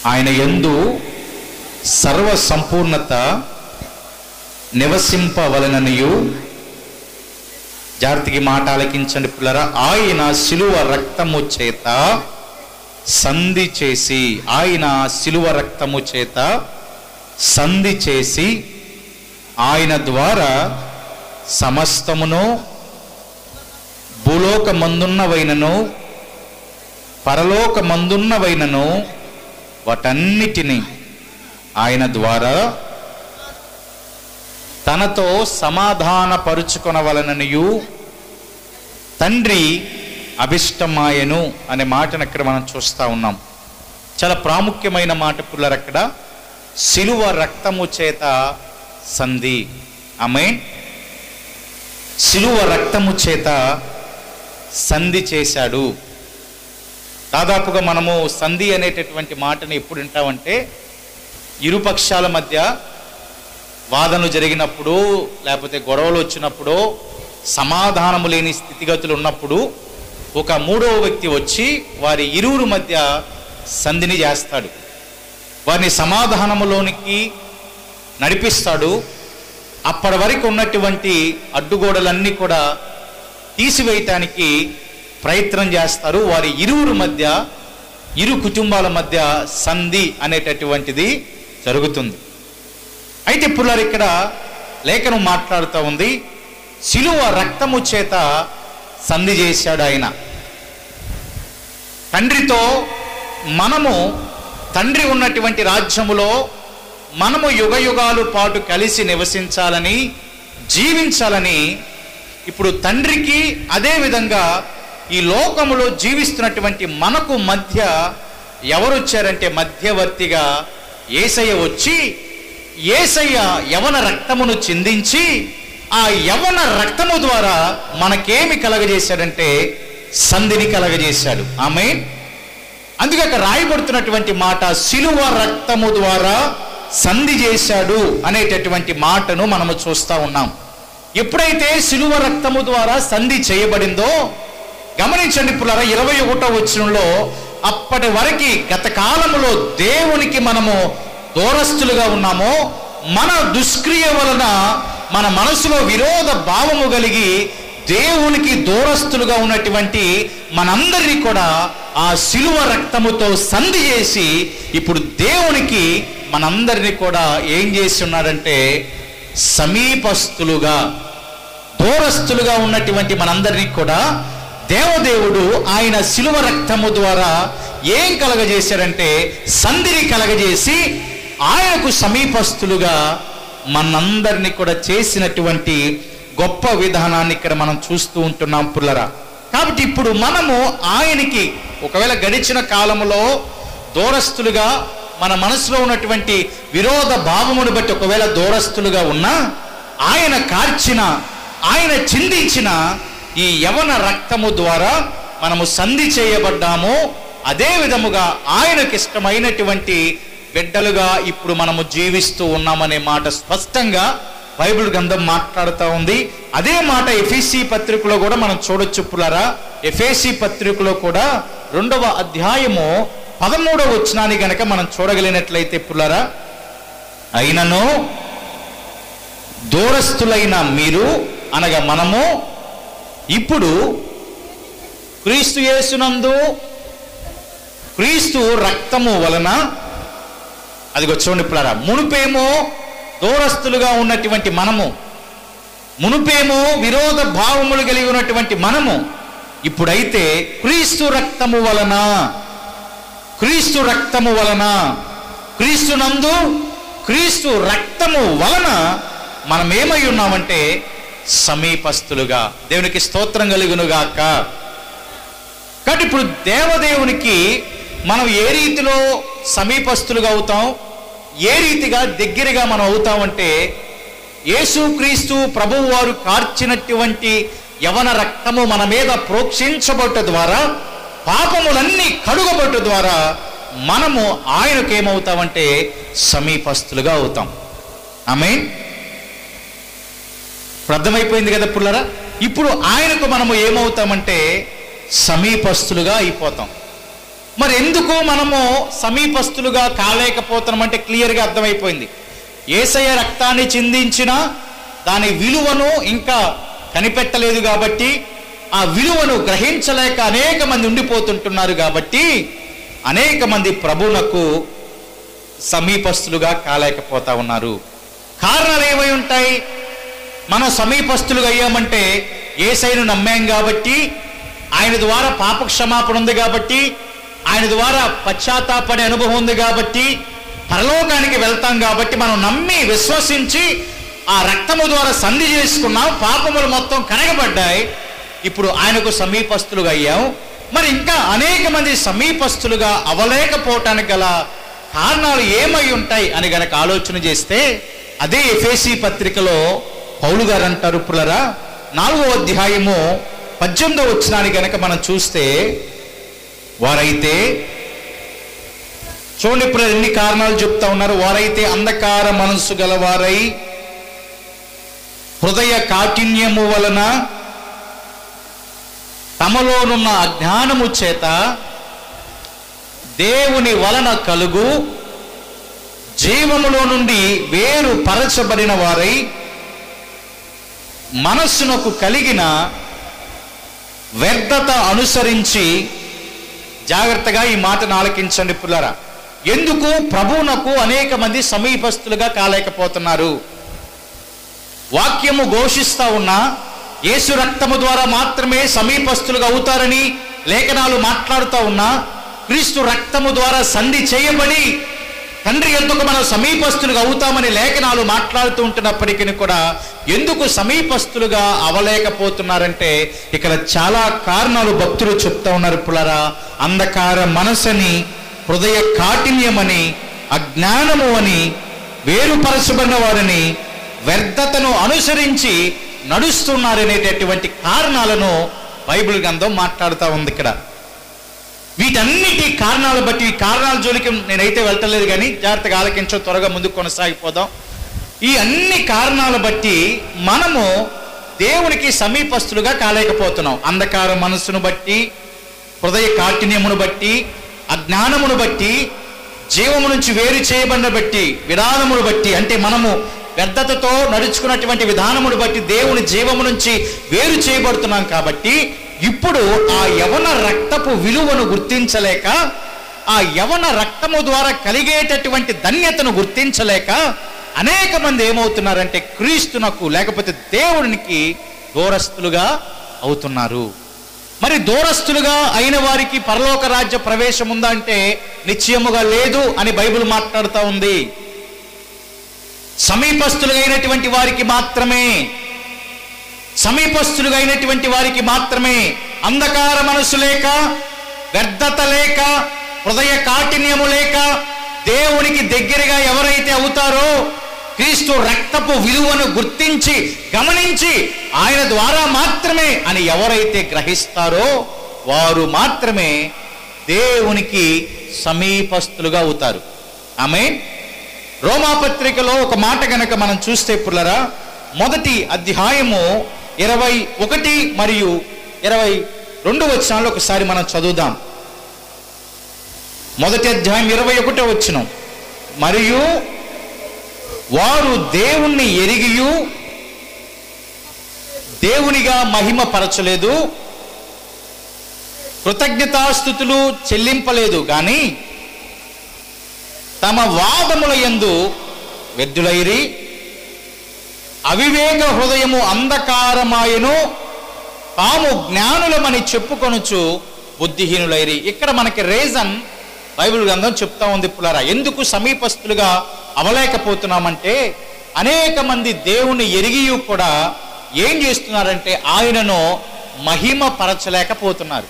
ఆయన యందు సర్వ సంపూర్ణత నివసింపవలననియు, జాగ్రత్తగా మాట ఆలకించండి పిల్లరా, ఆయన శిలువ రక్తము చేత సంధి చేసి, ఆయన శిలువ రక్తము చేత సంధి చేసి ఆయన ద్వారా సమస్తమును భూలోకమందున్నవైనను పరలోకమందున్నవైనను వాటన్నిటినీ ఆయన ద్వారా తనతో సమాధానపరుచుకొనవలననియు తండ్రి అభిష్టమాయను అనే మాటను అక్కడ మనం చూస్తూ ఉన్నాం. చాలా ప్రాముఖ్యమైన మాట పిల్లలు. అక్కడ శిలువ రక్తము చేత సంధి. ఆమేన్. శిలువ రక్తము చేత సంధి చేశాడు. దాదాపుగా మనము సంధి అనేటటువంటి మాటని ఎప్పుడు వింటామంటే, ఇరుపక్షాల మధ్య వాదనలు జరిగినప్పుడు, లేకపోతే గొడవలు వచ్చినప్పుడు, సమాధానము లేని స్థితిగతులు ఉన్నప్పుడు ఒక మూడవ వ్యక్తి వచ్చి వారి ఇరువురు మధ్య సంధిని చేస్తాడు, వారిని సమాధానములోనికి నడిపిస్తాడు. అప్పటి వరకు ఉన్నటువంటి అడ్డుగోడలన్నీ కూడా తీసివేయటానికి ప్రయత్నం చేస్తారు. వారి ఇరువురు మధ్య, ఇరు కుటుంబాల మధ్య సంధి అనేటటువంటిది జరుగుతుంది. అయితే ఇప్పుడు ఇక్కడ లేఖనం మాట్లాడుతూ ఉంది, శిలువ రక్తము చేత సంధి చేశాడు ఆయన. తండ్రితో మనము, తండ్రి ఉన్నటువంటి రాజ్యములో మనము యుగ యుగాలు పాటు కలిసి నివసించాలని, జీవించాలని ఇప్పుడు తండ్రికి, అదేవిధంగా ఈ లోకములో జీవిస్తున్నటువంటి మనకు మధ్య ఎవరు వచ్చారంటే మధ్యవర్తిగా యేసయ్య వచ్చి, యేసయ్య యవన రక్తమును చిందించి ఆ యవన రక్తము ద్వారా మనకేమి కలగజేశాడంటే సంధిని కలగజేశాడు. ఆమేన్. అందుకే అక్కడ రాయబడుతున్నటువంటి మాట శిలువ రక్తము ద్వారా సంధి చేశాడు అనేటటువంటి మాటను మనము చూస్తూ ఉన్నాం. ఎప్పుడైతే శిలువ రక్తము ద్వారా సంధి చేయబడిందో గమనించండి పుల్లారా, 21వ వచనంలో అప్పటి వరకు గత కాలములో దేవునికి మనము దూరస్తులుగా ఉన్నామో, మన దుష్క్రియ వలన మన మనసులో విరోధ భావము కలిగి దేవునికి దూరస్తులుగా ఉన్నటువంటి మనందరినీ కూడా ఆ శిలువ రక్తముతో సంధి చేసి ఇప్పుడు దేవునికి మనందరినీ కూడా ఏం చేసి ఉన్నాడంటే సమీపస్తులుగా, దూరస్తులుగా ఉన్నటువంటి మనందరినీ కూడా దేవదేవుడు ఆయన శిలువ రక్తము ద్వారా ఏం కలగజేశాడంటే సంధిని కలగజేసి ఆయనకు సమీపస్తులుగా మనందరినీ కూడా చేసినటువంటి గొప్ప విధానాన్ని ఇక్కడ మనం చూస్తూ ఉంటున్నాం పుల్లరా. కాబట్టి ఇప్పుడు మనము ఆయనకి ఒకవేళ గడిచిన కాలములో దూరస్తులుగా, మన మనసులో ఉన్నటువంటి విరోధ భావమును బట్టి ఒకవేళ దూరస్తులుగా ఉన్నా, ఆయన కార్చిన, ఆయన చిందించిన ఈ యవన రక్తము ద్వారా మనము సంధి చేయబడ్డాము. అదే విధముగా ఆయనకి ఇష్టమైనటువంటి బిడ్డలుగా ఇప్పుడు మనము జీవిస్తూ ఉన్నామనే మాట స్పష్టంగా బైబిల్ గ్రంథం మాట్లాడుతూ ఉంది. అదే మాట ఎఫెసీ పత్రికలో కూడా మనం చూడొచ్చు పుల్లారా. ఎఫెసీ పత్రికలో కూడా 2వ అధ్యాయము 13వ వచనాన్ని గనక మనం చూడగలిగినట్లయితే పుల్లారా, అయినను దూరస్తులైన మీరు, అనగా మనము ఇప్పుడు క్రీస్తు యేసునందు క్రీస్తు రక్తము వలన, అదిగో చూడండి పిల్లరా, మునుపేమో దూరస్తులుగా ఉన్నటువంటి మనము, మునుపేమో విరోధ భావములు కలిగి ఉన్నటువంటి మనము, ఇప్పుడైతే క్రీస్తు రక్తము వలన, క్రీస్తు రక్తము వలన, క్రీస్తునందు క్రీస్తు రక్తము వలన మనం ఏమై ఉన్నామంటే సమీపస్తులుగా. దేవునికి స్తోత్రం కలుగునుగాక. కాబట్టి ఇప్పుడు దేవదేవునికి మనం ఏ రీతిలో సమీపస్తులుగా అవుతాం, ఏ రీతిగా దగ్గరగా మనం అవుతామంటే యేసుక్రీస్తు ప్రభువు వారు కార్చినటువంటి యవన రక్తము మన మీద ప్రోక్షించబట్ట ద్వారా, పాపములన్నీ కడుగబట్ట ద్వారా మనము ఆయనకు ఏమవుతామంటే సమీపస్తులుగా అవుతాం. ఆమేన్. అర్థమైపోయింది కదా పుల్లరా. ఇప్పుడు ఆయనకు మనము ఏమవుతామంటే సమీపస్తులుగా అయిపోతాం. మరి ఎందుకు మనము సమీపస్తులుగా కాలేకపోతున్నామంటే క్లియర్గా అర్థమైపోయింది. యేసయ్య రక్తాన్ని చిందించిన దాని విలువను ఇంకా కనిపెట్టలేదు కాబట్టి, ఆ విలువను గ్రహించలేక అనేక మంది ఉండిపోతుంటున్నారు కాబట్టి అనేక మంది ప్రభువునకు సమీపస్తులుగా కాలేకపోతా ఉన్నారు. కారణాలు ఏమై ఉంటాయి? మనం సమీపస్తులుగా అయ్యామంటే యేసయ్యను నమ్మాం కాబట్టి, ఆయన ద్వారా పాప క్షమాపణ ఉంది కాబట్టి, ఆయన ద్వారా పశ్చాత్తాపడే అనుభవం ఉంది కాబట్టి, పరలోకానికి వెళ్తాం కాబట్టి, మనం నమ్మి విశ్వసించి ఆ రక్తము ద్వారా సంధి చేసుకున్నాం, పాపములు మొత్తం కనగబడ్డాయి, ఇప్పుడు ఆయనకు సమీపస్తులుగా అయ్యాం. మరి ఇంకా అనేక మంది సమీపస్తులుగా అవ్వలేకపోవటానికి గల కారణాలు ఏమై ఉంటాయి అని గనక ఆలోచన చేస్తే, అదే ఎఫెసీ పత్రికలో పౌలు గారు అంటారు, పులరా 4వ అధ్యాయము 18వ వచనాన్ని గనక మనం చూస్తే, వారైతే చూడండి ఇప్పుడు ఎన్ని కారణాలు చెప్తా ఉన్నారు. వారైతే అంధకార మనస్సు గలవారై హృదయ కాఠిన్యము వలన తమలోనున్న అజ్ఞానము చేత దేవుని వలన కలుగు జీవములో నుండి వేరు పరచబడిన వారై మనస్సునకు కలిగిన వ్యర్థత అనుసరించి, జాగ్రత్తగా ఈ మాటను ఆలకించండి పుల్లారా, ఎందుకు ప్రభువునకు అనేక మంది సమీపస్తులుగా కాలేకపోతున్నారు? వాక్యము ఘోషిస్తా ఉన్నా యేసు రక్తము ద్వారా మాత్రమే సమీపస్తులుగా అవుతారని లేఖనాలు మాట్లాడుతూ ఉన్నా, క్రీస్తు రక్తము ద్వారా సంధి చేయబడి తండ్రి ఎందుకు మనం సమీపస్తులుగా అవుతామని లేఖనాలు మాట్లాడుతూ ఉంటున్నప్పటికీ కూడా ఎందుకు సమీపస్తులుగా అవలేకపోతున్నారంటే ఇక్కడ చాలా కారణాలు భక్తులు చెప్తా ఉన్నారు పులరా. అంధకార మనసని, హృదయ కాఠిన్యమని, అజ్ఞానము అని, వేరుపరచబడిన వారిని, వ్యర్థతను అనుసరించి నడుస్తున్నారనేటటువంటి కారణాలను బైబిల్ గ్రంథం మాట్లాడుతూ ఉంది. ఇక్కడ వీటన్నిటి కారణాలు బట్టి, ఈ కారణాల జోలికి నేనైతే వెళ్ళలేదు కానీ జాగ్రత్తగా ఆలకించడం, త్వరగా ముందుకు కొనసాగిపోదాం. ఈ అన్ని కారణాలు బట్టి మనము దేవునికి సమీపస్తులుగా కాలేకపోతున్నాం. అంధకార మనస్సును బట్టి, హృదయ కాఠిన్యమును బట్టి, అజ్ఞానమును బట్టి, జీవము నుంచి వేరు చేయబడిన బట్టి, విధానమును బట్టి, అంటే మనము వ్యర్థతతో నడుచుకున్నటువంటి విధానమును బట్టి దేవుని జీవము నుంచి వేరు చేయబడుతున్నాం. కాబట్టి ఇప్పుడు ఆ యవన రక్తపు విలువను గుర్తించలేక, ఆ యవన రక్తము ద్వారా కలిగేటటువంటి ధన్యతను గుర్తించలేక అనేక మంది ఏమవుతున్నారంటే క్రీస్తునకు లేకపోతే దేవునికి దూరస్తులుగా అవుతున్నారు. మరి దూరస్తులుగా అయిన వారికి పరలోక రాజ్య ప్రవేశం ఉందా అంటే నిశ్చయముగా లేదు అని బైబిల్ మాట్లాడుతూ ఉంది. సమీపస్తులుగా అయినటువంటి వారికి మాత్రమే, సమీపస్తులుగా అయినటువంటి వారికి మాత్రమే, అంధకార మనసు లేక, వ్యర్థత లేక, హృదయ కాఠిన్యము లేక దేవునికి దగ్గరగా ఎవరైతే అవుతారో, క్రీస్తు రక్తపు విలువను గుర్తించి గమనించి ఆయన ద్వారా మాత్రమే అని ఎవరైతే గ్రహిస్తారో వారు మాత్రమే దేవునికి సమీపస్తులుగా అవుతారు. ఆమేన్. రోమాపత్రికలో ఒక మాట గనక మనం చూస్తే పుల్లరా, 1వ అధ్యాయము 21 మరియు 22 వచనాలు ఒకసారి మనం చదువుదాం. 1వ అధ్యాయం 21వ వచనం, మరియు వారు దేవుణ్ణి ఎరిగియు దేవునిగా మహిమ పరచలేదు, కృతజ్ఞతాస్తుతులు చెల్లింపలేదు గాని తమ వాదముల యందు వ్యర్థులైరి, అవివేక హృదయము అంధకారమాయను, తాము జ్ఞానులమని చెప్పుకొనుచు బుద్ధిహీనులైరి. ఇక్కడ మనకి రీజన్ బైబిల్ గ్రంథం చెప్తా ఉంది పులారా, ఎందుకు సమీపస్తులుగా అవలేకపోతున్నామంటే అనేక మంది దేవుణ్ణి ఎరిగియు కూడా ఏం చేస్తున్నారంటే ఆయనను మహిమ పరచలేకపోతున్నారు.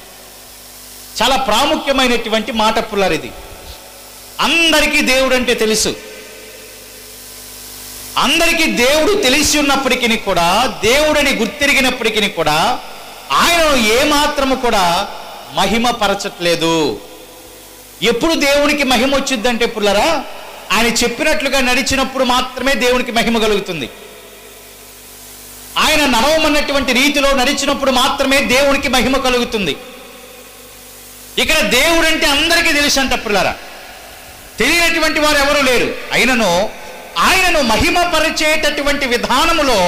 చాలా ప్రాముఖ్యమైనటువంటి మాట పులారు ఇది. అందరికీ దేవుడు అంటే తెలుసు, అందరికీ దేవుడు తెలిసి ఉన్నప్పటికీ కూడా, దేవుడిని గుర్తిరిగినప్పటికీ కూడా ఆయనను ఏమాత్రము కూడా మహిమ పరచట్లేదు. ఎప్పుడు దేవునికి మహిమ వచ్చిందంటే పుల్లరా, ఆయన చెప్పినట్లుగా నడిచినప్పుడు మాత్రమే దేవునికి మహిమ కలుగుతుంది. ఆయన నడవమన్నటువంటి రీతిలో నడిచినప్పుడు మాత్రమే దేవునికి మహిమ కలుగుతుంది. ఇక్కడ దేవుడు అంటే అందరికీ తెలుసు అంట పిల్లరా, తెలియనటువంటి వారు ఎవరు లేరు. ఆయనను మహిమపరిచేటటువంటి విధానములో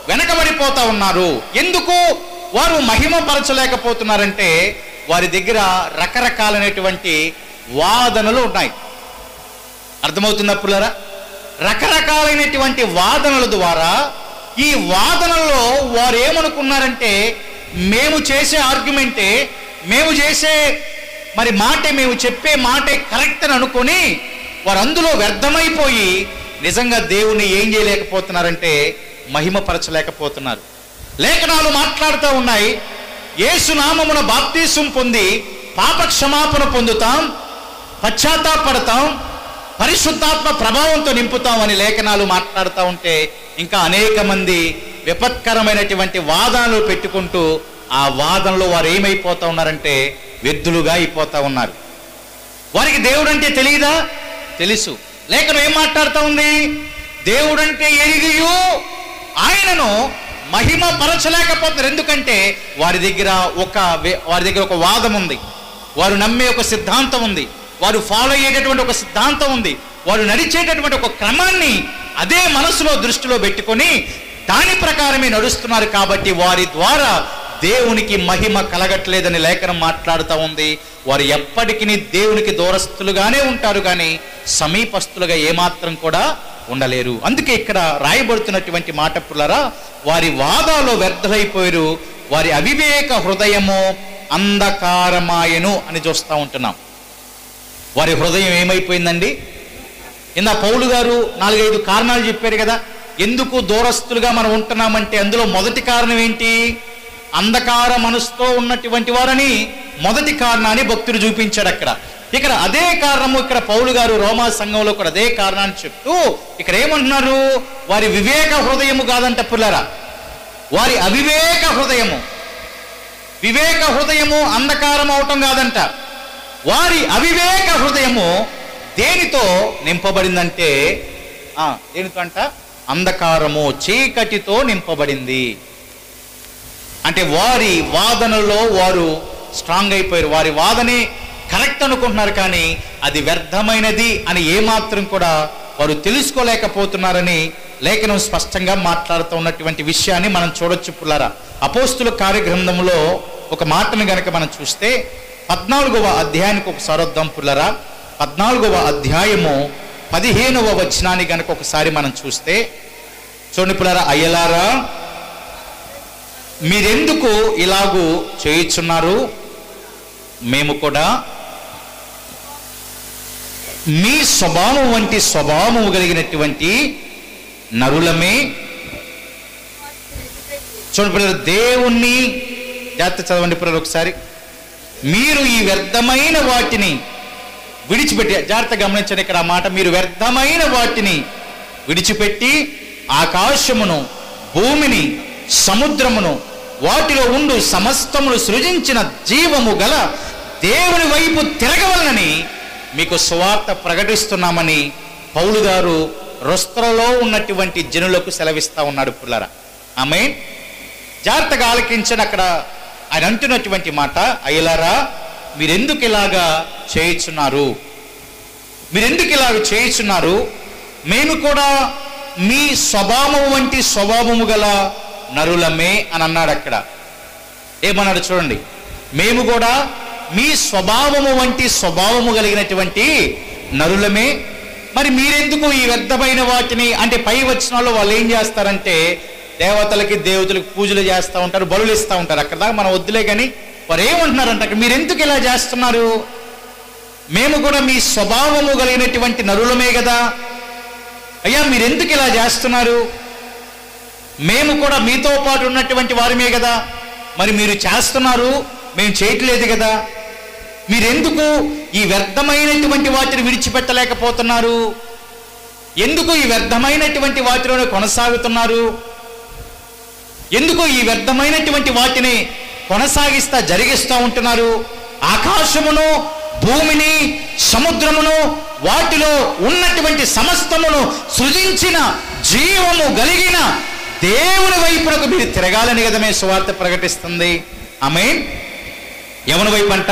వెనకబడిపోతా ఉన్నారు. ఎందుకు వారు మహిమపరచలేకపోతున్నారంటే వారి దగ్గర రకరకాలైనటువంటి వాదనలు ఉన్నాయి. అర్థమవుతుందా పిల్లరా? రకరకాలైనటువంటి వాదనల ద్వారా ఈ వాదనలో వారు ఏమనుకున్నారంటే మేము చేసే ఆర్గ్యుమెంటే, మేము చేసే మేము చెప్పే మాటే కరెక్ట్ అని అనుకొని వారు అందులో వ్యర్థమైపోయి నిజంగా దేవుణ్ణి ఏం చేయలేకపోతున్నారంటే మహిమపరచలేకపోతున్నారు. లేఖనాలు మాట్లాడుతూ ఉన్నాయి, యేసు నామమున బాప్తీసం పొంది పాప క్షమాపణ పొందుతాం, పశ్చాత్తాపడతాం, పరిశుద్ధాత్మ ప్రభావంతో నింపుతాం అని లేఖనాలు మాట్లాడుతూ ఉంటే ఇంకా అనేక మంది విపత్కరమైనటువంటి వాదనలు పెట్టుకుంటూ ఆ వాదనలో వారు ఏమైపోతా ఉన్నారంటే వ్యర్థులుగా అయిపోతా ఉన్నారు. వారికి దేవుడు అంటే తెలియదా? తెలుసు. లేఖనం ఏం మాట్లాడుతూ ఉంది? దేవుడంటే ఎరిగియు ఆయనను మహిమపరచలేకపోతున్నారు. ఎందుకంటే వారి దగ్గర ఒక వాదం ఉంది, వారు నమ్మే ఒక సిద్ధాంతం ఉంది, వారు ఫాలో అయ్యేటటువంటి ఒక సిద్ధాంతం ఉంది, వారు నడిచేటటువంటి ఒక క్రమాన్ని అదే మనసులో దృష్టిలో పెట్టుకొని దాని ప్రకారమే నడుస్తున్నారు. కాబట్టి వారి ద్వారా దేవునికి మహిమ కలగట్లేదని లేఖనం మాట్లాడుతూ ఉంది. వారు ఎప్పటికీ దేవునికి దూరస్తులుగానే ఉంటారు కానీ సమీపస్తులుగా ఏమాత్రం కూడా ఉండలేరు. అందుకే ఇక్కడ రాయబడుతున్నటువంటి మాట పుల్లరా, వారి వాదాలో వ్యర్థమైపోయారు, వారి అవివేక హృదయము అంధకారమాయను అని చూస్తూ ఉంటున్నాం. వారి హృదయం ఏమైపోయిందండి? ఇందా పౌలు గారు 4-5 కారణాలు చెప్పారు కదా ఎందుకు దూరస్తులుగా మనం ఉంటున్నామంటే. అందులో మొదటి కారణం ఏంటి? అంధకార మనసుతో ఉన్నటువంటి వారని మొదటి కారణాన్ని భక్తుడు చూపించాడు అక్కడ. ఇక్కడ అదే కారణము ఇక్కడ పౌలు గారు రోమా సంఘంలో కూడా అదే కారణాన్ని చెప్తూ ఇక్కడ ఏమంటున్నారు? వారి వివేక హృదయము కాదంట పుల్లరా, వారి అవివేక హృదయము. వివేక హృదయము అంధకారం అవటం కాదంట, వారి అవివేక హృదయము దేనితో నింపబడిందంటే దేనితో అంట? అంధకారము, చీకటితో నింపబడింది. అంటే వారి వాదనలో వారు స్ట్రాంగ్ అయిపోయారు. వారి వాదనే కరెక్ట్ అనుకుంటున్నారు కానీ అది వ్యర్థమైనది అని ఏమాత్రం కూడా వారు తెలుసుకోలేకపోతున్నారని లేఖనం స్పష్టంగా మాట్లాడుతూ ఉన్నటువంటి విషయాన్ని మనం చూడొచ్చు పుల్లారా. అపోస్తుల కార్యగ్రంథంలో ఒక మాటను గనక మనం చూస్తే 14వ అధ్యాయానికి ఒకసారి వద్దాం పుల్లరా. 14వ అధ్యాయము 15వ వచనాన్ని గనక ఒకసారి మనం చూస్తే చూడండి పుల్లరా. అయ్యలారా, మీరెందుకు ఇలాగూ చేయుచున్నారు? మేము కూడా మీ స్వభావం వంటి స్వభావము కలిగినటువంటి నరులమే. చూడండి పిల్లలు, దేవుణ్ణి జాగ్రత్త చదవండి పిల్లలు ఒకసారి. మీరు ఈ వ్యర్థమైన వాటిని విడిచిపెట్టి, జాగ్రత్త గమనించండి ఇక్కడ ఆ మాట, మీరు వ్యర్థమైన వాటిని విడిచిపెట్టి ఆకాశమును, భూమిని, సముద్రమును, వాటిలో ఉండు సమస్తమును సృజించిన జీవము గల దేవుని వైపు తిరగవలనని మీకు సువార్త ప్రకటిస్తున్నామని పౌలు గారు రుస్త్రలో ఉన్నటువంటి జనులకు సెలవిస్తా ఉన్నాడు పుల్లరా. ఆమేన్. జాగ్రత్తగా ఆలకించని అక్కడ ఆయన అంటున్నటువంటి మాట, అయ్యలారా, మీరెందుకు ఇలాగా చేయుచున్నారు? మీరెందుకు ఇలాగ చేయుచున్నారు? మేము కూడా మీ స్వభావము వంటి స్వభావము గల నరులమే అని అన్నాడు అక్కడ. ఏమన్నాడు చూడండి, మేము కూడా మీ స్వభావము వంటి స్వభావము కలిగినటువంటి నరులమే. మరి మీరెందుకు ఈ వ్యర్థమైన వాటిని, అంటే పై వచనాల్లో వాళ్ళు ఏం చేస్తారంటే దేవతలకి దేవతలకు పూజలు చేస్తూ ఉంటారు, బలులు ఇస్తూ ఉంటారు. అక్కడ దాకా మనం వద్దులే కానీ వారు ఏమంటున్నారంట, మీరెందుకు ఇలా చేస్తున్నారు? మేము కూడా మీ స్వభావము కలిగినటువంటి నరులమే కదా. అయ్యా మీరెందుకు ఇలా చేస్తున్నారు? మేము కూడా మీతో పాటు ఉన్నటువంటి వారమే కదా. మరి మీరు చేస్తున్నారు, మేము చేయట్లేదు కదా. మీరెందుకు ఈ వ్యర్థమైనటువంటి వాటిని విడిచిపెట్టలేకపోతున్నారు? ఎందుకు ఈ వ్యర్థమైనటువంటి వాటిలోనే కొనసాగుతున్నారు? ఎందుకు ఈ వ్యర్థమైనటువంటి వాటిని కొనసాగిస్తా జరిగిస్తూ ఉంటున్నారు? ఆకాశమును, భూమిని, సముద్రమును, వాటిలో ఉన్నటువంటి సమస్తమును సృజించిన జీవము కలిగిన దేవుని వైపునకు మీరు తిరగాలని కదా మేము సువార్త ప్రకటిస్తుంది. ఆమేన్. ఎవరి వైపు అంట?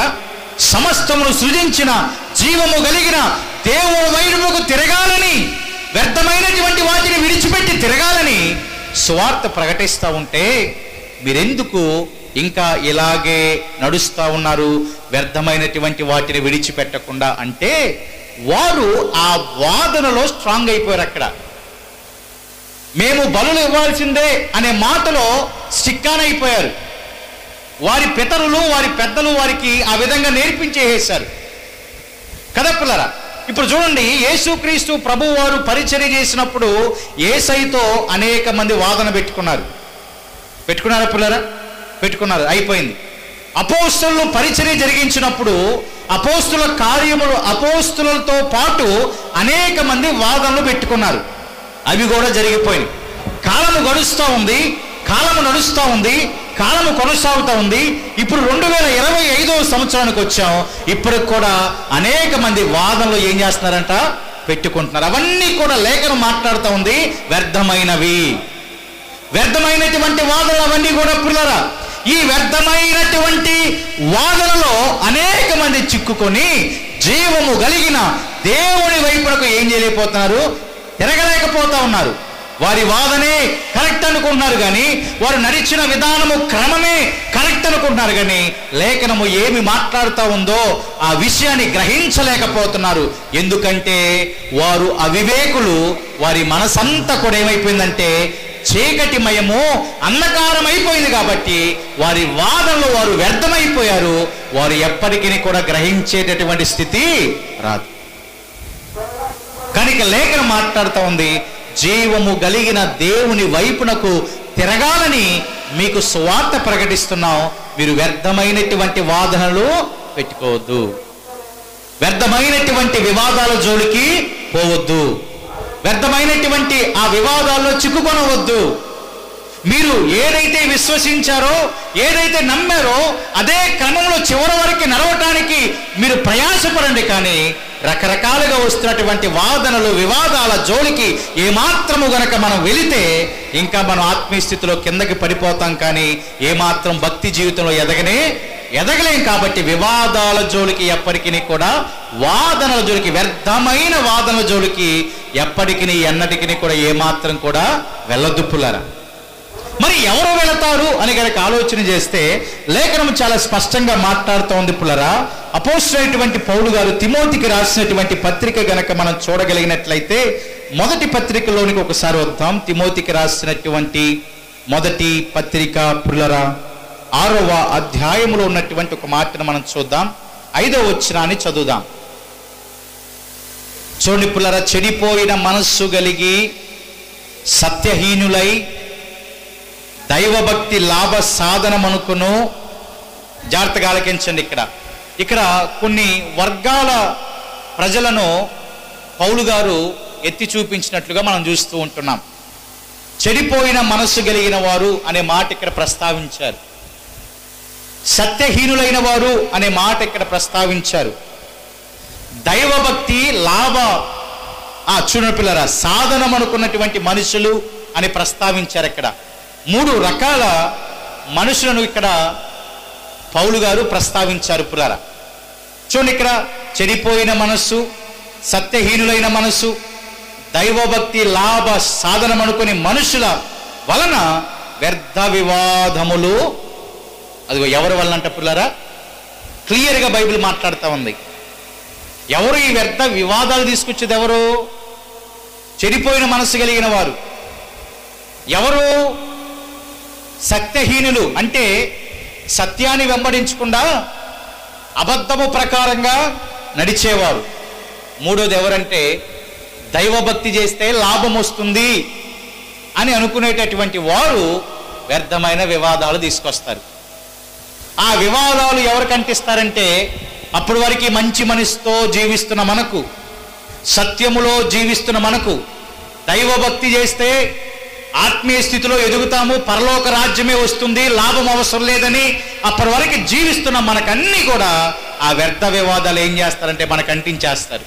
సమస్తమును సృజించిన జీవము కలిగిన దేవుని వైపుకు తిరగాలని, వ్యర్థమైనటువంటి వాటిని విడిచిపెట్టి తిరగాలని సువార్త ప్రకటిస్తూ ఉంటే మీరెందుకు ఇంకా ఇలాగే నడుస్తూ ఉన్నారు వ్యర్థమైనటువంటి వాటిని విడిచిపెట్టకుండా? అంటే వారు ఆ వాదనలో స్ట్రాంగ్ అయిపోయారు. అక్కడ మేము బలులు ఇవ్వాల్సిందే అనే మాటలో స్టిక్కాన్ అయిపోయారు. వారి పితరులు, వారి పెద్దలు వారికి ఆ విధంగా నేర్పించేసారు కదా పిల్లరా. ఇప్పుడు చూడండి, యేసుక్రీస్తు ప్రభువు వారు పరిచర్య చేసినప్పుడు యేసయ్యతో అనేక మంది వాదన పెట్టుకున్నారా పిల్లరా? పెట్టుకున్నారు, అయిపోయింది. అపోస్తులను పరిచర్య జరిగించినప్పుడు అపోస్తుల కార్యములు, అపోస్తులతో పాటు అనేక మంది వాదనలు పెట్టుకున్నారు. అవి కూడా జరిగిపోయినాయి. కాలము గడుస్తూ ఉంది, కాలము నడుస్తూ ఉంది, కాలము కొనసాగుతూ ఉంది. ఇప్పుడు 2025వ సంవత్సరానికి వచ్చాం. ఇప్పటికి కూడా అనేక మంది వాదనలు ఏం చేస్తున్నారంట? పెట్టుకుంటున్నారు. అవన్నీ కూడా లేఖనం మాట్లాడుతూ ఉంది వ్యర్థమైనటువంటి వాదనలు అవన్నీ కూడా పిల్లరా. ఈ వ్యర్థమైనటువంటి వాదనలో అనేక మంది చిక్కుకొని జీవము కలిగిన దేవుని వైపునకు ఏం చేయలేకపోతున్నారు? తిరగలేకపోతా ఉన్నారు. వారి వాదనే కరెక్ట్ అనుకుంటున్నారు కానీ, వారు నడిచిన విధానము, క్రమమే కరెక్ట్ అనుకుంటున్నారు కానీ, లేఖనము ఏమి మాట్లాడుతూ ఉందో ఆ విషయాన్ని గ్రహించలేకపోతున్నారు. ఎందుకంటే వారు అవివేకులు. వారి మనసంతా కూడా ఏమైపోయిందంటే చీకటిమయము, అంధకారం అయిపోయింది. కాబట్టి వారి వాదనలో వారు వ్యర్థమైపోయారు. వారు ఎప్పటికీ కూడా గ్రహించేటటువంటి స్థితి రాదు. కనుక లేఖనం మాట్లాడుతూ ఉంది, జీవము కలిగిన దేవుని వైపునకు తిరగాలని మీకు సువార్త ప్రకటిస్తున్నాం. మీరు వ్యర్థమైనటువంటి వాదనలు పెట్టుకోవద్దు, వ్యర్థమైనటువంటి వివాదాల జోలికి పోవద్దు, వ్యర్థమైనటువంటి ఆ వివాదాల్లో చిక్కుకొనవద్దు. మీరు ఏదైతే విశ్వసించారో, ఏదైతే నమ్మారో అదే క్రమంలో చివరి వరకు నడవటానికి మీరు ప్రయాసపడండి. కానీ రకరకాలుగా వస్తున్నటువంటి వాదనలు, వివాదాల జోలికి ఏమాత్రము గనక మనం వెళితే ఇంకా మనం ఆత్మీయ స్థితిలో కిందకి పడిపోతాం. కానీ ఏమాత్రం భక్తి జీవితంలో ఎదగలేం. కాబట్టి వివాదాల జోలికి ఎప్పటికీ కూడా, వాదనల జోలికి, వ్యర్థమైన వాదనల జోలికి ఎప్పటికీ ఎన్నటికీ కూడా ఏమాత్రం కూడా వెళ్ళొద్దు పుల్లారా. మరి ఎవరు వెళతారు అని కనుక ఆలోచన చేస్తే లేఖనం చాలా స్పష్టంగా మాట్లాడుతోంది పుల్లరా. అపోస్తలుడైనటువంటి పౌలు గారు తిమోతికి రాసినటువంటి పత్రిక గనక మనం చూడగలిగినట్లయితే మొదటి పత్రికలోనికి ఒకసారి వద్దాం. తిమోతికి రాసినటువంటి మొదటి పత్రిక పుల్లరా 6వ అధ్యాయంలో ఉన్నటువంటి ఒక మాటను మనం చూద్దాం. 5వ వచనాన్ని చదువుదాం. చూడండి పుల్లరా, చెడిపోయిన మనస్సు కలిగి సత్యహీనులై దైవభక్తి లాభ సాధనమనుకును. జాగ్రత్తగా ఆలకించండి. ఇక్కడ కొన్ని వర్గాల ప్రజలను పౌలు గారు ఎత్తి చూపించినట్లుగా మనం చూస్తూ ఉంటున్నాం. చెడిపోయిన మనస్సు కలిగిన వారు అనే మాట ఇక్కడ ప్రస్తావించారు. సత్యహీనులైన వారు అనే మాట ఇక్కడ ప్రస్తావించారు. దైవభక్తి లాభ చూడండి పిల్లరా, సాధనం అనుకున్నటువంటి మనుషులు అని ప్రస్తావించారు. ఇక్కడ 3 రకాల మనుషులను ఇక్కడ పౌలు గారు ప్రస్తావించారు పురారా. చూడండి, ఇక్కడ చెడిపోయిన మనస్సు, సత్యహీనులైన మనస్సు, దైవభక్తి లాభ సాధనం అనుకునే మనుషుల వలన వ్యర్థ వివాదములు. అది ఎవరి వలన అంట పుల్లారా? క్లియర్గా బైబిల్ మాట్లాడుతూ ఉంది. ఎవరు ఈ వ్యర్థ వివాదాలు తీసుకొచ్చేది? ఎవరు? చెడిపోయిన మనస్సు కలిగిన వారు. ఎవరు? సత్యహీనులు. అంటే సత్యాన్ని వెంబడించకుండా అబద్ధము ప్రకారంగా నడిచేవారు. 3వది ఎవరంటే దైవభక్తి చేస్తే లాభం వస్తుంది అని అనుకునేటటువంటి వారు వ్యర్థమైన వివాదాలు తీసుకొస్తారు. ఆ వివాదాలు ఎవరికి అంటిస్తారంటే అప్పటి వరకు మంచి మనసుతో జీవిస్తున్న మనకు, సత్యములో జీవిస్తున్న మనకు, దైవభక్తి చేస్తే ఆత్మీయ స్థితిలో ఎదుగుతాము, పరలోక రాజ్యమే వస్తుంది, లాభం అవసరం లేదని అప్పటి వరకు జీవిస్తున్న మనకన్నీ కూడా ఆ వ్యర్థ వివాదాలు ఏం చేస్తారంటే మనకు అంటించేస్తారు.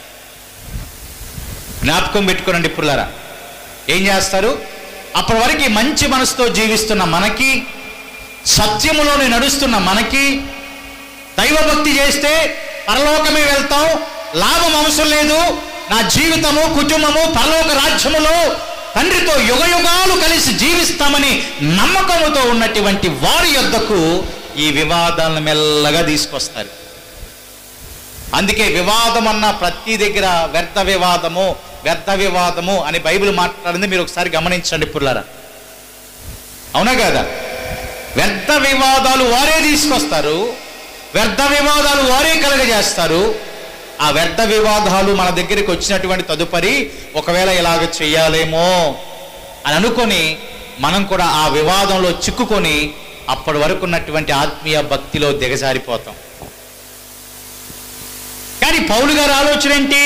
జ్ఞాపకం పెట్టుకోనండి పుల్లారా, ఏం చేస్తారు? అప్పటి వరకు మంచి మనసుతో జీవిస్తున్న మనకి, సత్యములోనే నడుస్తున్న మనకి దైవభక్తి చేస్తే పరలోకమే వెళ్తాం, లాభం అవసరం లేదు, నా జీవితము కుటుంబము పరలోక రాజ్యములో తండ్రితో యుగయుగాలు కలిసి జీవిస్తామని నమ్మకముతో ఉన్నటువంటి వారి యొద్దకు ఈ వివాదాలను మెల్లగా తీసుకొస్తారు. అందుకే వివాదం అన్న ప్రతి దగ్గర వ్యర్థ వివాదము అని బైబిల్ మాట్లాడింది మీరు ఒకసారి గమనించండి పుల్లారా. అవునా కదా? వ్యర్థ వివాదాలు వారే తీసుకొస్తారు, వ్యర్థ వివాదాలు వారే కలగజేస్తారు. ఆ వ్యర్థ వివాదాలు మన దగ్గరికి వచ్చినటువంటి తదుపరి ఒకవేళ ఇలాగ చెయ్యాలేమో అని అనుకొని మనం కూడా ఆ వివాదంలో చిక్కుకొని అప్పటి వరకు ఉన్నటువంటి ఆత్మీయ భక్తిలో దిగజారిపోతాం. కానీ పౌలు గారి ఆలోచన ఏంటి?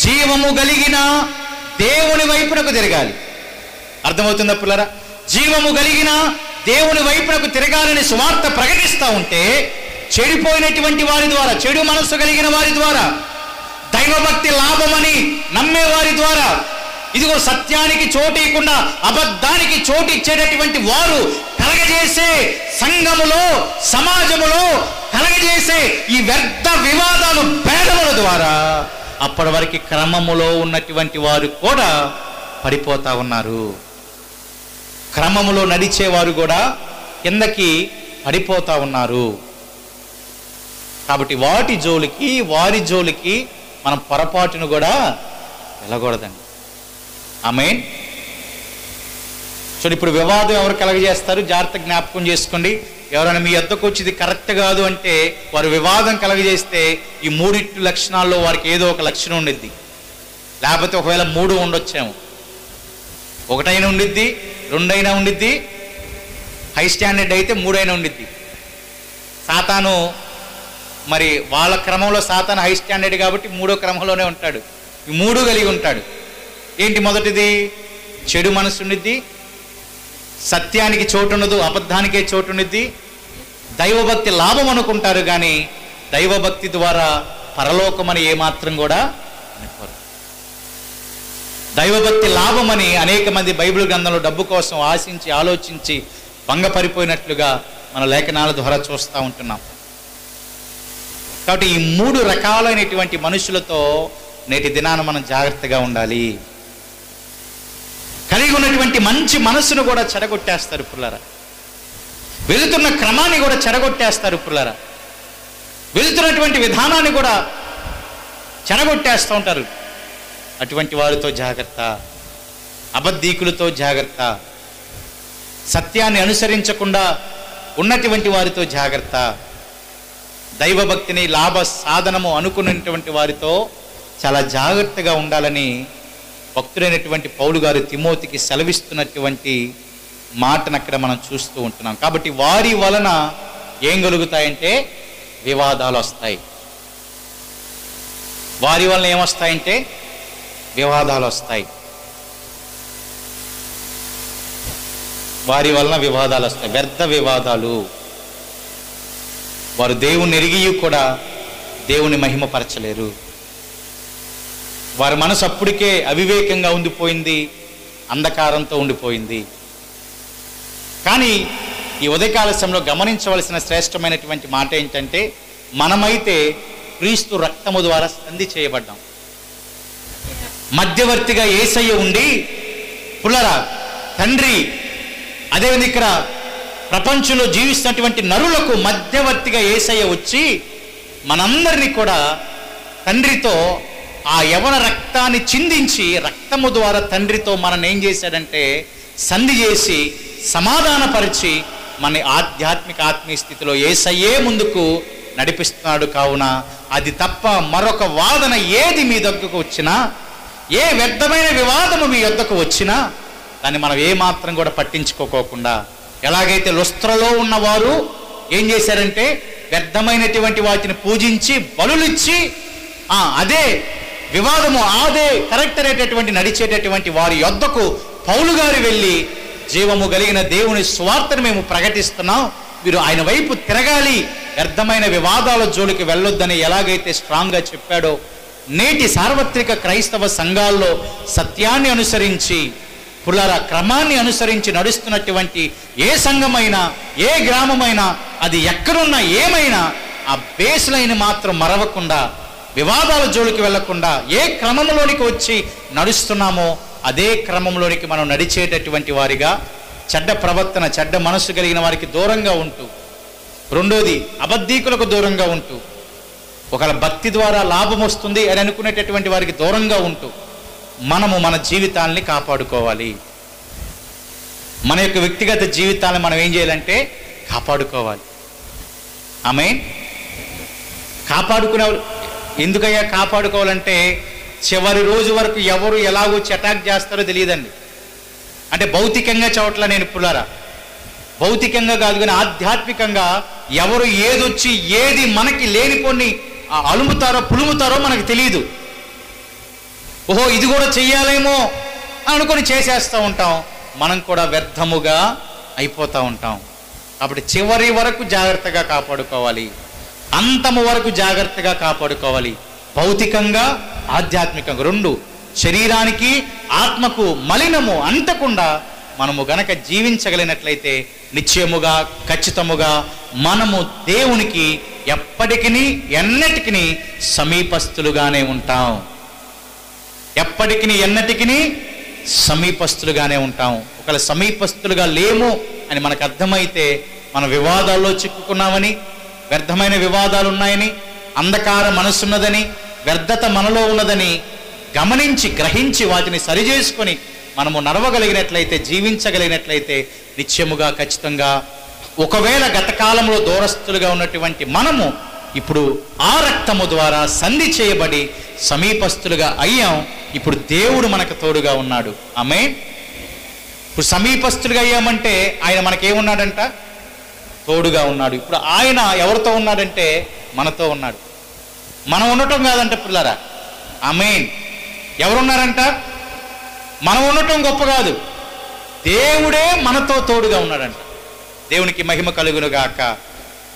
జీవము కలిగిన దేవుని వైపునకు తిరగాలి. అర్థమవుతుందా పుల్లారా? జీవము కలిగిన దేవుని వైపునకు తిరగాలని సువార్త ప్రకటిస్తూ ఉంటే చెడిపోయినటువంటి వారి ద్వారా, చెడు మనస్సు కలిగిన వారి ద్వారా, దైవభక్తి లాభమని నమ్మే వారి ద్వారా, ఇదిగో సత్యానికి చోటికుండా అబద్ధానికి చోటు ఇచ్చేటటువంటి వారు కలగజేసే సంఘములో సమాజములో కలగజేసే ఈ వ్యర్థ వివాదాలు భేదముల ద్వారా అప్పటి వరకు క్రమములో ఉన్నటువంటి వారు కూడా పడిపోతా ఉన్నారు. క్రమములో నడిచేవారు కూడా కిందకి పడిపోతా ఉన్నారు. కాబట్టి వారి జోలికి మనం పొరపాటును కూడా వెళ్ళకూడదండి. ఆమేన్. చూడండి, ఇప్పుడు వివాదం ఎవరు కలగజేస్తారు? జాగ్రత్త జ్ఞాపకం చేసుకోండి. ఎవరైనా మీ వద్దకు వచ్చి ఇది కరెక్ట్ కాదు అంటే వారు వివాదం కలగజేస్తే ఈ మూడిట్టు లక్షణాల్లో వారికి ఏదో ఒక లక్షణం ఉండిద్ది. లేకపోతే ఒకవేళ 3 ఉండొచ్చేమో, 1 ఉండిద్ది, 2 ఉండిద్ది, హై స్టాండర్డ్ అయితే 3 ఉండిద్ది. సాతాను మరి వాళ్ళ క్రమంలో సాతాను హై స్టాండర్డ్ కాబట్టి 3వ క్రమంలోనే ఉంటాడు. ఈ 3 కలిగి ఉంటాడు. ఏంటి? మొదటిది చెడు మనసు ఉండిద్ది, సత్యానికి చోటు ఉండదు, అబద్ధానికే చోటు ఉండిద్ది, దైవభక్తి లాభం అనుకుంటారు కానీ దైవభక్తి ద్వారా పరలోకమని ఏమాత్రం కూడా అనుకోరు. దైవభక్తి లాభమని అనేక మంది బైబిల్ గ్రంథంలో డబ్బు కోసం ఆశించి ఆలోచించి భంగపడిపోయినట్లుగా మన లేఖనాల ద్వారా చూస్తూ ఉంటున్నాం. కాబట్టి ఈ 3 రకాలైనటువంటి మనుషులతో నేటి దినాన మనం జాగ్రత్తగా ఉండాలి. కలిగి ఉన్నటువంటి మంచి మనస్సును కూడా చెడగొట్టేస్తారు పుల్లారా. వెళుతున్న క్రమాన్ని కూడా చెడగొట్టేస్తారు పుల్లారా. వెళుతున్నటువంటి విధానాన్ని కూడా చెడగొట్టేస్తూ ఉంటారు. అటువంటి వారితో జాగ్రత్త, అబద్ధీకులతో జాగ్రత్త, సత్యాన్ని అనుసరించకుండా ఉన్నటువంటి వారితో జాగ్రత్త, దైవభక్తిని లాభ సాధనము అనుకున్నటువంటి వారితో చాలా జాగ్రత్తగా ఉండాలని భక్తుడైనటువంటి పౌలు గారు తిమోతికి సెలవిస్తున్నటువంటి మాటను అక్కడ మనం చూస్తూ ఉంటున్నాం. కాబట్టి వారి వలన ఏం కలుగుతాయంటే వివాదాలు వస్తాయి. వారి వలన ఏమొస్తాయంటే వివాదాలు వస్తాయి. వారి వలన వివాదాలు వస్తాయి, వ్యర్థ వివాదాలు. వారు దేవుని ఎరిగి కూడా దేవుని మహిమపరచలేరు. వారి మనసు అప్పటికే అవివేకంగా ఉండిపోయింది, అంధకారంతో ఉండిపోయింది. కానీ ఈ ఉదయకాల సమయంలో గమనించవలసిన శ్రేష్టమైనటువంటి మాట ఏంటంటే, మనమైతే క్రీస్తు రక్తము ద్వారా సంధి చేయబడ్డాం. మధ్యవర్తిగా యేసయ్య ఉండి పుల్లరా తండ్రి, అదేవిధంగా ఇక్కడ ప్రపంచంలో జీవిస్తున్నటువంటి నరులకు మధ్యవర్తిగా యేసయ్య వచ్చి మనందరినీ కూడా తండ్రితో ఆ యవన రక్తాన్ని చిందించి రక్తము ద్వారా తండ్రితో మనల్ని ఏం చేశాడంటే సంధి చేసి సమాధానపరిచి మన ఆధ్యాత్మిక ఆత్మీయ స్థితిలో యేసయ్యే ముందుకు నడిపిస్తున్నాడు. కావున అది తప్ప మరొక వాదన ఏది మీ దగ్గరకు వచ్చినా, ఏ వ్యర్థమైన వివాదము మీ యొద్దకు వచ్చినా దాన్ని మనం ఏమాత్రం కూడా పట్టించుకోకుండా, ఎలాగైతే లుస్త్రలో ఉన్నవారు ఏం చేశారంటే వ్యర్థమైనటువంటి వాటిని పూజించి బలులిచ్చి అదే వివాదము అదే కరెక్ట్ అనేటటువంటి నడిచేటటువంటి వారి యొద్దకు పౌలు గారు వెళ్ళి జీవము కలిగిన దేవుని సువార్తను మేము ప్రకటిస్తున్నాం, మీరు ఆయన వైపు తిరగాలి, వ్యర్థమైన వివాదాల జోలికి వెళ్ళొద్దని ఎలాగైతే స్ట్రాంగ్గా చెప్పాడో, నేటి సార్వత్రిక క్రైస్తవ సంఘాల్లో సత్యాన్ని అనుసరించి పుల్లారా క్రమాన్ని అనుసరించి నడుస్తున్నటువంటి ఏ సంఘమైనా ఏ గ్రామమైనా అది ఎక్కడున్నా ఏమైనా ఆ బేస్ లైన్ మాత్రం మరవకుండా, వివాదాల జోలికి వెళ్లకుండా ఏ క్రమంలోనికి వచ్చి నడుస్తున్నామో అదే క్రమంలోనికి మనం నడిచేటటువంటి వారిగా, చెడ్డ ప్రవర్తన, చెడ్డ మనసు కలిగిన వారికి దూరంగా ఉంటూ, రెండోది అబద్ధీకులకు దూరంగా ఉంటూ, ఒకవేళ భక్తి ద్వారా లాభం వస్తుంది అని అనుకునేటటువంటి వారికి దూరంగా ఉంటూ మనము మన జీవితాలని కాపాడుకోవాలి. మన యొక్క వ్యక్తిగత జీవితాలను మనం ఏం చేయాలంటే కాపాడుకోవాలి. ఆమేన్. కాపాడుకునే ఎందుకయ్యా కాపాడుకోవాలంటే చివరి రోజు వరకు ఎవరు ఎలాగో అటాక్ చేస్తారో తెలియదండి. అంటే భౌతికంగా చోట్ల నేను పుల్లారా, భౌతికంగా కాదు కానీ ఆధ్యాత్మికంగా ఎవరు ఏదొచ్చి ఏది మనకి లేనిపోని అలుముతారో పులుముతారో మనకు తెలియదు. ఓహో ఇది కూడా చెయ్యాలేమో అనుకొని చేసేస్తూ ఉంటాం, మనం కూడా వ్యర్థముగా అయిపోతూ ఉంటాం. కాబట్టి చివరి వరకు జాగ్రత్తగా కాపాడుకోవాలి, అంతము వరకు జాగ్రత్తగా కాపాడుకోవాలి. భౌతికంగా ఆధ్యాత్మికంగా రెండు, శరీరానికి ఆత్మకు మలినము అంటకుండా మనము గనక జీవించగలిగినట్లయితే నిశ్చయముగా ఖచ్చితముగా మనము దేవునికి ఎప్పటికీ ఎన్నటికీ సమీపస్తులుగానే ఉంటాం. ఎప్పటికీ ఎన్నటికీ సమీపస్తులుగానే ఉంటాం. ఒకవేళ సమీపస్తులుగా లేము అని మనకు అర్థమైతే మన వివాదాల్లో చిక్కుకున్నామని, వ్యర్థమైన వివాదాలు ఉన్నాయని, అంధకార మనసున్నదని, వ్యర్థత మనలో ఉన్నదని గమనించి గ్రహించి వాటిని సరిచేసుకొని మనము నడవగలిగినట్లయితే, జీవించగలిగినట్లయితే నిత్యముగా ఖచ్చితంగా ఒకవేళ గతకాలంలో దూరస్తులుగా ఉన్నటువంటి మనము ఇప్పుడు ఆ రక్తము ద్వారా సంధి చేయబడి సమీపస్తులుగా అయ్యాం. ఇప్పుడు దేవుడు మనకు తోడుగా ఉన్నాడు. ఆమేన్. ఇప్పుడు సమీపస్తులుగా అయ్యామంటే ఆయన మనకేమున్నాడంట? తోడుగా ఉన్నాడు. ఇప్పుడు ఆయన ఎవరితో ఉన్నాడంటే మనతో ఉన్నాడు. మనం ఉండటం కాదంట పిల్లరా. ఆమేన్. ఎవరున్నారంట? మనం ఉండటం గొప్ప కాదు, దేవుడే మనతో తోడుగా ఉన్నాడంట. దేవునికి మహిమ కలుగును గాక.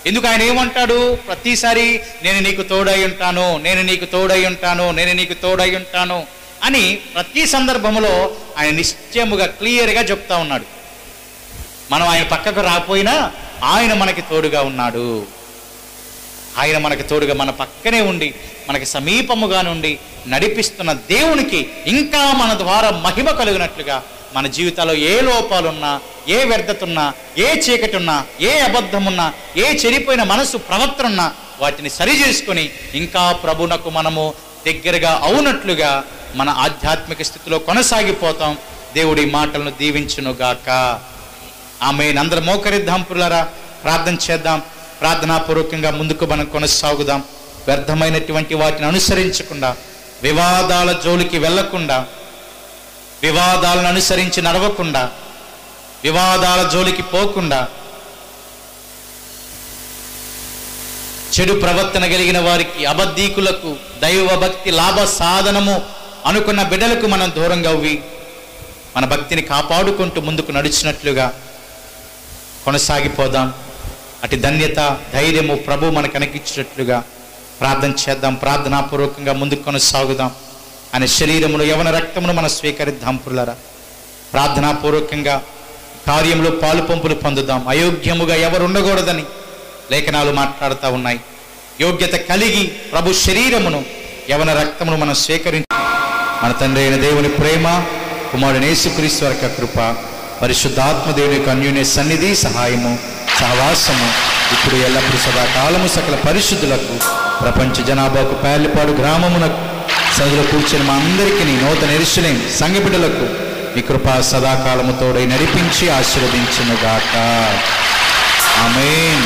ఎందుకు ఆయన ఏమంటాడు? ప్రతిసారి నేను నీకు తోడై ఉంటాను, నేను నీకు తోడై ఉంటాను, నేను నీకు తోడై ఉంటాను అని ప్రతి సందర్భంలో ఆయన నిశ్చయముగా క్లియర్గా చెప్తా ఉన్నాడు. మనం ఆయన పక్కకు రాకపోయినా ఆయన మనకి తోడుగా ఉన్నాడు. ఆయన మనకి తోడుగా మన పక్కనే ఉండి మనకి సమీపముగా నుండి నడిపిస్తున్న దేవునికి ఇంకా మన ద్వారా మహిమ కలుగునట్లుగా మన జీవితాల్లో ఏ లోపాలున్నా, ఏ వ్యర్థతున్నా, ఏ చీకటి ఉన్నా, ఏ అబద్ధమున్నా, ఏ చెడిపోయిన మనసు ప్రవర్తన ఉన్నా వాటిని సరి చేసుకొని ఇంకా ప్రభునకు మనము దగ్గరగా అవునట్లుగా మన ఆధ్యాత్మిక స్థితిలో కొనసాగిపోతాం. దేవుడి మాటలను దీవించునుగాక. ఆమేన్. అందరం మోకరిద్దాం పురులారా, ప్రార్థన చేద్దాం. ప్రార్థనాపూర్వకంగా ముందుకు మనం కొనసాగుదాం. వ్యర్థమైనటువంటి వాటిని అనుసరించకుండా, వివాదాల జోలికి వెళ్లకుండా, వివాదాలను అనుసరించి నడవకుండా, వివాదాల జోలికి పోకుండా, చెడు ప్రవర్తన కలిగిన వారికి, అబద్ధీకులకు, దైవ భక్తి లాభ సాధనము అనుకున్న బిడ్డలకు మనం దూరంగా అవ్వి మన భక్తిని కాపాడుకుంటూ ముందుకు నడిచినట్లుగా కొనసాగిపోదాం. అటు ధన్యత, ధైర్యము ప్రభు మనకు కనిపించినట్లుగా ప్రార్థన చేద్దాం. ప్రార్థనాపూర్వకంగా ముందుకు కొనసాగుదాం. ఆయన శరీరమును యవన రక్తమును మనం స్వీకరిద్దాం పురులారా. ప్రార్థనాపూర్వకంగా కార్యంలో పాలు పంపులు పొందుదాం. అయోగ్యముగా ఎవరు ఉండకూడదని లేఖనాలు మాట్లాడుతూ ఉన్నాయి. యోగ్యత కలిగి ప్రభు శరీరమును యవన రక్తమును మనం స్వీకరించి మన తండ్రి అయిన దేవుని ప్రేమ, కుమారుడు యేసుక్రీస్తు యొక్క కృప, పరిశుద్ధాత్మ దేవుని యొక్క అన్యోన్య సన్నిధి, సహాయము, సహవాసము ఇప్పుడు ఎల్లప్పుడు సదాకాలము సకల పరిశుద్ధులకు, ప్రపంచ జనాభాకు, పేర్లపాడు గ్రామమునకు, సదులో కూర్చొని మా అందరికీ నూతన యెరూషలేము సంఘ బిడ్డలకు మీ కృప సదాకాలము తోడై నడిపించి ఆశీర్వదించునుగాక. ఆమేన్.